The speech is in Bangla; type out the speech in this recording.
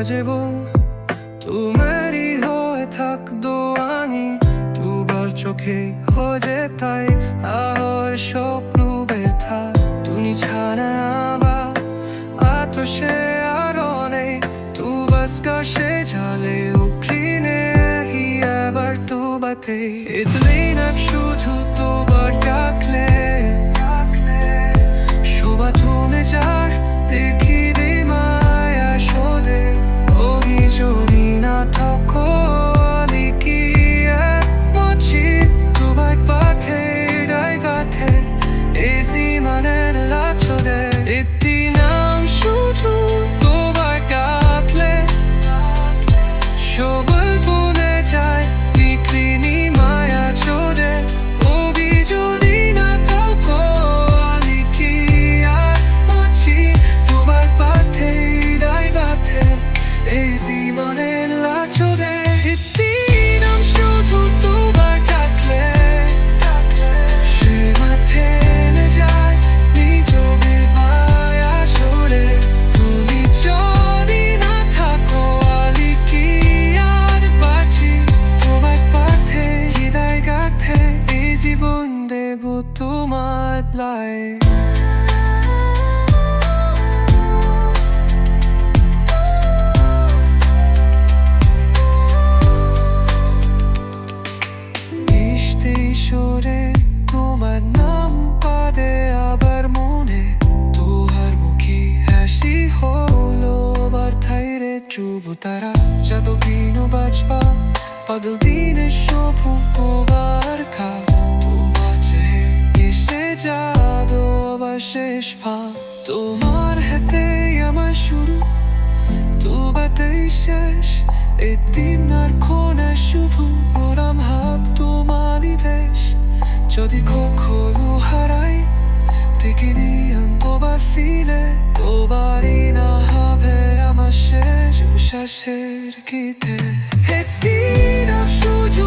জীবন তোমারই হয়ে থাকতো আনি দুবার চোখে হয়ে তাই আর স্বপ্ন ব্যথা তুমি ছাড়া আবার আতশে আরনে তু बस কাশে ঝালে উঠলিনে হি আবার তু বাতে ইতনি না শুধু তোবার ডাকলে শোভা তুমি যার দেখি দে মায়া শোধে ওই যদি না থাকো লিখি মচি তোবার পাথে ডাই গাথে এসি মনের লাচোদে ইতি নাম শুধু তোবার ডাকলে শোভল বনে যায় বিক্রিনি মায়া চোদে ওবি যদি না থাকো লিখি মচি তোবার পাথে ডাই গাথে এসি মনের লাচোদে ইতি নাম শুধু তোবার ডাকলে সে মাথে নে যায় নিজবে মায়া সরে তুমি যদি না থাকো লিখি আর বাঁচি তোমার পাথে হৃদয় গাথে এই জীবন দেব তোমার লাই ঈশ্বরে তোমার নাম পাদে আবার মনে তোহার মুখে হাসি হলো আবার থাইরে চুব তারা যতদিন বাঁচবা পাগল দিনের সবু কোবার খা তো বাঁচে এসে যাদো আবার শেষ পা তোমার হাতে আমার শুরু তো বাতেই শেষ এদিন আর কোনা শুভ ওরাম হাব তোমারই বেশ যদি কখনো হারাই দেখিনি তোবার ফিলে তোবারই না হবে আমার শেষ শ্বাসের গীতে এদিন শুধু